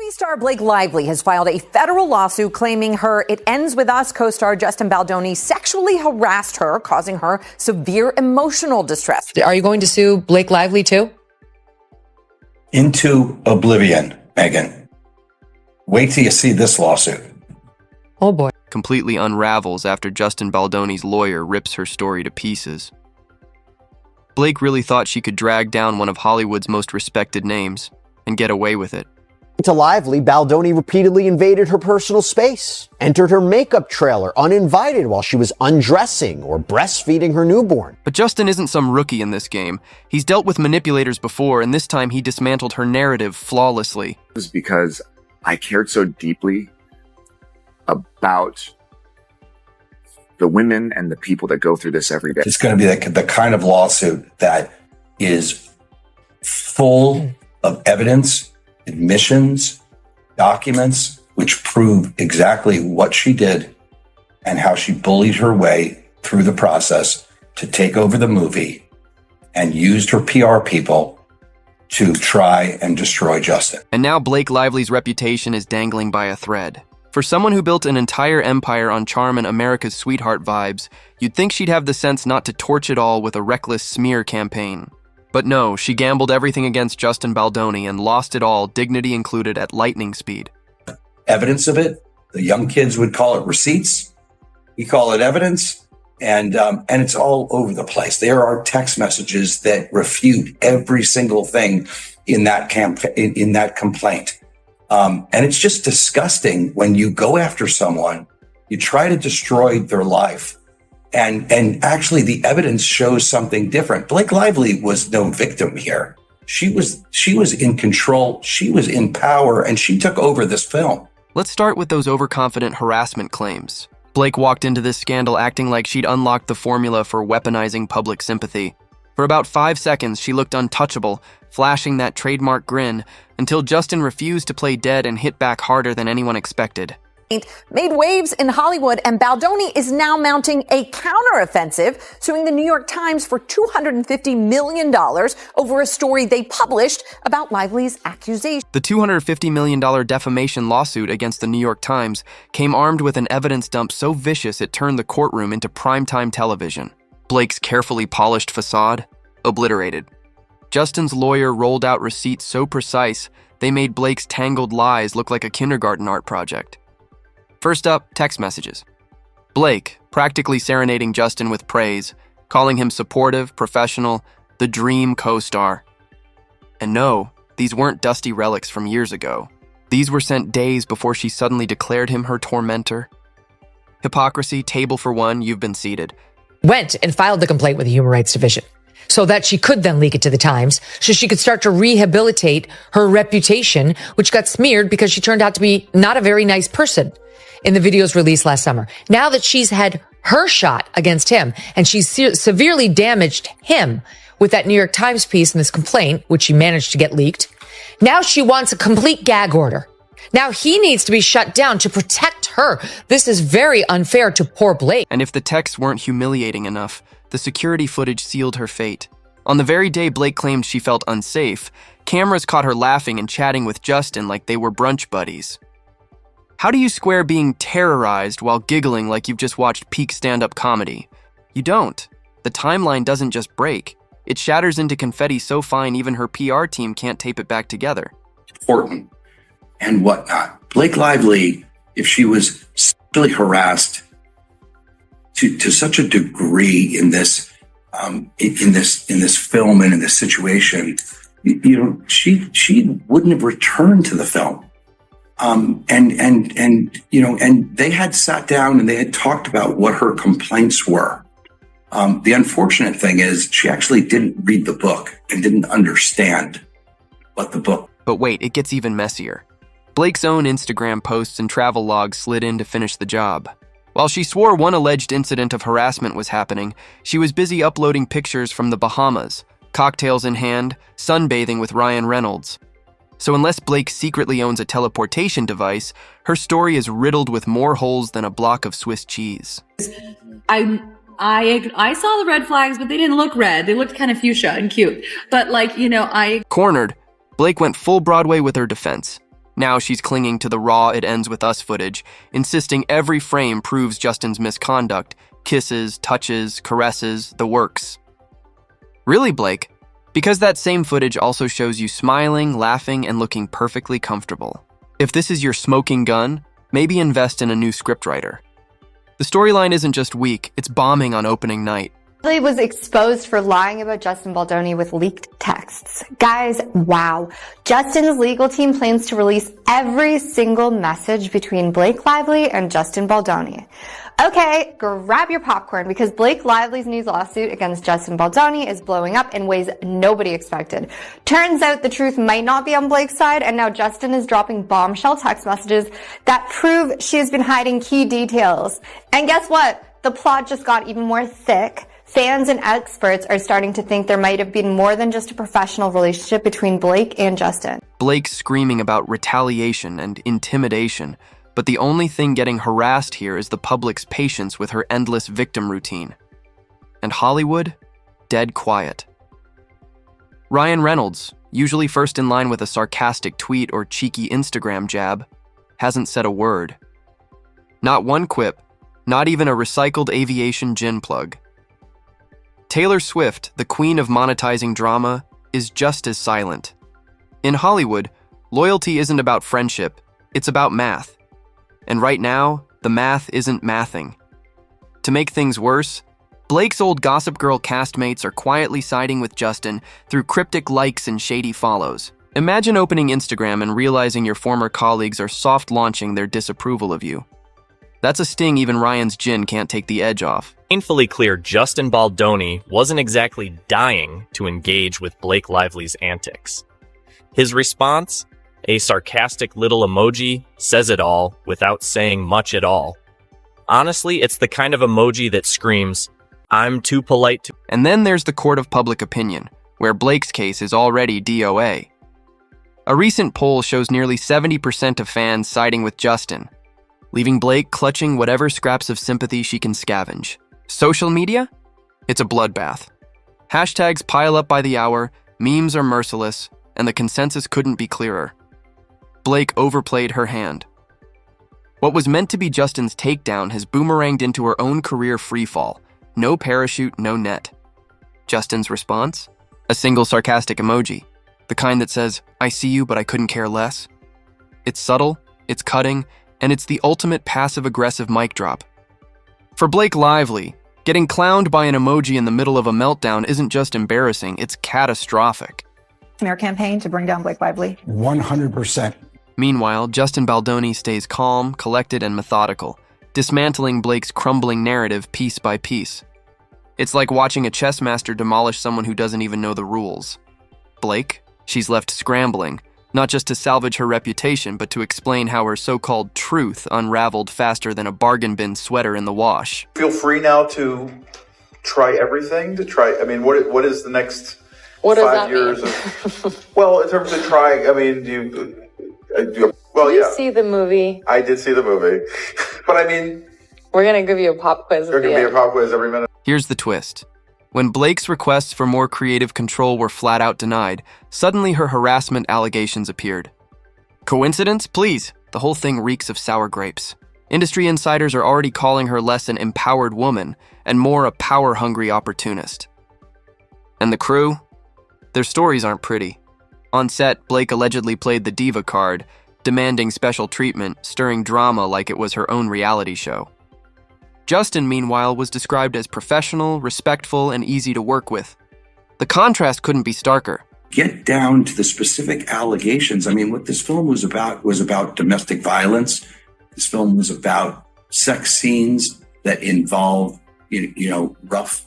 Movie star Blake Lively has filed a federal lawsuit claiming her It Ends With Us co-star Justin Baldoni sexually harassed her, causing her severe emotional distress. Are you going to sue Blake Lively too? Into oblivion, Megan. Wait till you see this lawsuit. Oh boy. Completely unravels after Justin Baldoni's lawyer rips her story to pieces. Blake really thought she could drag down one of Hollywood's most respected names and get away with it. To Lively, Baldoni repeatedly invaded her personal space, entered her makeup trailer uninvited while she was undressing or breastfeeding her newborn. But Justin isn't some rookie in this game. He's dealt with manipulators before, and this time he dismantled her narrative flawlessly. It was because I cared so deeply about the women and the people that go through this every day. It's going to be the kind of lawsuit that is full of evidence, admissions, documents, which prove exactly what she did and how she bullied her way through the process to take over the movie and used her PR people to try and destroy Justin. And now Blake Lively's reputation is dangling by a thread. For someone who built an entire empire on charm and America's sweetheart vibes, you'd think she'd have the sense not to torch it all with a reckless smear campaign. But no, she gambled everything against Justin Baldoni and lost it all, dignity included, at lightning speed. Evidence of it, the young kids would call it receipts. We call it evidence, and it's all over the place. There are text messages that refute every single thing in that complaint. And it's just disgusting when you go after someone, you try to destroy their life. And actually the evidence shows something different. Blake Lively was no victim here. She was in control. She was in power, and she took over this film. Let's start with those overconfident harassment claims. Blake walked into this scandal acting like she'd unlocked the formula for weaponizing public sympathy. For about 5 seconds, she looked untouchable, flashing that trademark grin, until Justin refused to play dead and hit back harder than anyone expected. Made waves in Hollywood, and Baldoni is now mounting a counteroffensive, suing the New York Times for $250 million over a story they published about Lively's accusation. The $250 million defamation lawsuit against the New York Times came armed with an evidence dump so vicious it turned the courtroom into primetime television. Blake's carefully polished facade, obliterated. Justin's lawyer rolled out receipts so precise, they made Blake's tangled lies look like a kindergarten art project. First up, text messages. Blake, practically serenading Justin with praise, calling him supportive, professional, the dream co-star. And no, these weren't dusty relics from years ago. These were sent days before she suddenly declared him her tormentor. Hypocrisy, table for one, you've been seated. Went and filed the complaint with the Human Rights Division so that she could then leak it to the Times, so she could start to rehabilitate her reputation, which got smeared because she turned out to be not a very nice person in the videos released last summer. Now that she's had her shot against him and she's severely damaged him with that New York Times piece and this complaint, which she managed to get leaked, now she wants a complete gag order. Now he needs to be shut down to protect her. This is very unfair to poor Blake. And if the texts weren't humiliating enough, the security footage sealed her fate. On the very day Blake claimed she felt unsafe, cameras caught her laughing and chatting with Justin like they were brunch buddies. How do you square being terrorized while giggling like you've just watched peak stand-up comedy? You don't. The timeline doesn't just break. It shatters into confetti so fine even her PR team can't tape it back together. Important and whatnot. Blake Lively, if she was sexually harassed to such a degree in this film and in this situation, she wouldn't have returned to the film. And they had sat down and they had talked about what her complaints were. The unfortunate thing is she actually didn't read the book and didn't understand what the book. But wait, it gets even messier. Blake's own Instagram posts and travel logs slid in to finish the job. While she swore one alleged incident of harassment was happening, she was busy uploading pictures from the Bahamas, cocktails in hand, sunbathing with Ryan Reynolds. So unless Blake secretly owns a teleportation device, her story is riddled with more holes than a block of Swiss cheese. I saw the red flags, but they didn't look red. They looked kind of fuchsia and cute. But I... Cornered, Blake went full Broadway with her defense. Now she's clinging to the raw "it ends with us" footage, insisting every frame proves Justin's misconduct. Kisses, touches, caresses, the works. Really, Blake? Because that same footage also shows you smiling, laughing, and looking perfectly comfortable. If this is your smoking gun, maybe invest in a new scriptwriter. The storyline isn't just weak, it's bombing on opening night. He was exposed for lying about Justin Baldoni with leaked texts. Guys, wow. Justin's legal team plans to release every single message between Blake Lively and Justin Baldoni. Okay, grab your popcorn because Blake Lively's new lawsuit against Justin Baldoni is blowing up in ways nobody expected. Turns out the truth might not be on Blake's side, and now Justin is dropping bombshell text messages that prove she has been hiding key details. And guess what? The plot just got even more thick. Fans and experts are starting to think there might have been more than just a professional relationship between Blake and Justin. Blake's screaming about retaliation and intimidation, but the only thing getting harassed here is the public's patience with her endless victim routine. And Hollywood? Dead quiet. Ryan Reynolds, usually first in line with a sarcastic tweet or cheeky Instagram jab, hasn't said a word. Not one quip, not even a recycled aviation gin plug. Taylor Swift, the queen of monetizing drama, is just as silent. In Hollywood, loyalty isn't about friendship, it's about math. And right now, the math isn't mathing. To make things worse, Blake's old Gossip Girl castmates are quietly siding with Justin through cryptic likes and shady follows. Imagine opening Instagram and realizing your former colleagues are soft-launching their disapproval of you. That's a sting even Ryan's gin can't take the edge off. Painfully clear, Justin Baldoni wasn't exactly dying to engage with Blake Lively's antics. His response, a sarcastic little emoji, says it all without saying much at all. Honestly, it's the kind of emoji that screams, "I'm too polite to..." And then there's the court of public opinion, where Blake's case is already DOA. A recent poll shows nearly 70% of fans siding with Justin, leaving Blake clutching whatever scraps of sympathy she can scavenge. Social media? It's a bloodbath. Hashtags pile up by the hour, memes are merciless, and the consensus couldn't be clearer. Blake overplayed her hand. What was meant to be Justin's takedown has boomeranged into her own career freefall. No parachute, no net. Justin's response? A single sarcastic emoji. The kind that says, "I see you, but I couldn't care less." It's subtle, it's cutting, and it's the ultimate passive-aggressive mic drop. For Blake Lively, getting clowned by an emoji in the middle of a meltdown isn't just embarrassing, it's catastrophic. Smear campaign to bring down Blake Lively. 100%. Meanwhile, Justin Baldoni stays calm, collected, and methodical, dismantling Blake's crumbling narrative piece by piece. It's like watching a chess master demolish someone who doesn't even know the rules. Blake? She's left scrambling, not just to salvage her reputation, but to explain how her so-called truth unraveled faster than a bargain bin sweater in the wash. Feel free now to try everything, what is the next What 5 years of, well, in terms of trying, do you see the movie? I did see the movie, but We're going to give you a pop quiz. there can be a pop quiz every minute. Here's the twist. When Blake's requests for more creative control were flat out denied, suddenly her harassment allegations appeared. Coincidence? Please. The whole thing reeks of sour grapes. Industry insiders are already calling her less an empowered woman and more a power-hungry opportunist. And the crew? Their stories aren't pretty. On set, Blake allegedly played the diva card, demanding special treatment, stirring drama like it was her own reality show. Justin, meanwhile, was described as professional, respectful, and easy to work with. The contrast couldn't be starker. Get down to the specific allegations. What this film was about domestic violence. This film was about sex scenes that involve, rough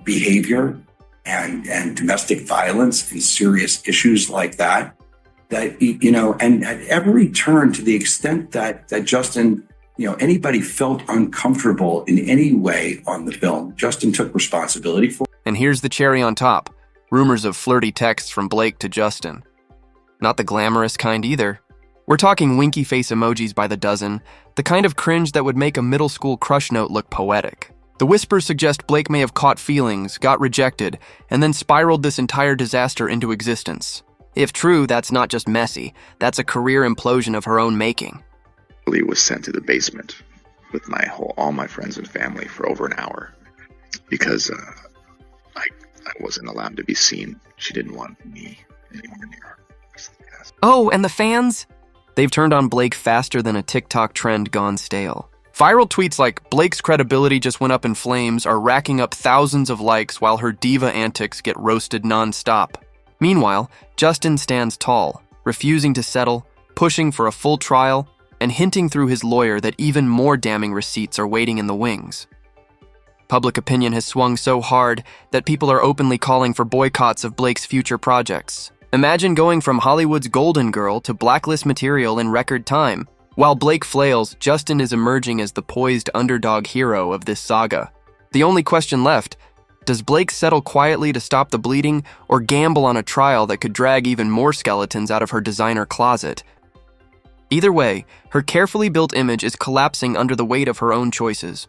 behavior and domestic violence and serious issues like that. And at every turn, to the extent that Justin, anybody felt uncomfortable in any way on the film, Justin took responsibility for. And here's the cherry on top. Rumors of flirty texts from Blake to Justin. Not the glamorous kind either. We're talking winky face emojis by the dozen, the kind of cringe that would make a middle school crush note look poetic. The whispers suggest Blake may have caught feelings, got rejected, and then spiraled this entire disaster into existence. If true, that's not just messy, that's a career implosion of her own making. Lee was sent to the basement with all my friends and family for over an hour because I wasn't allowed to be seen. She didn't want me anywhere near her. Oh, and the fans? They've turned on Blake faster than a TikTok trend gone stale. Viral tweets like "Blake's credibility just went up in flames" are racking up thousands of likes while her diva antics get roasted nonstop. Meanwhile, Justin stands tall, refusing to settle, pushing for a full trial, and hinting through his lawyer that even more damning receipts are waiting in the wings. Public opinion has swung so hard that people are openly calling for boycotts of Blake's future projects. Imagine going from Hollywood's golden girl to blacklist material in record time. While Blake flails, Justin is emerging as the poised underdog hero of this saga. The only question left: does Blake settle quietly to stop the bleeding, or gamble on a trial that could drag even more skeletons out of her designer closet? Either way, her carefully built image is collapsing under the weight of her own choices.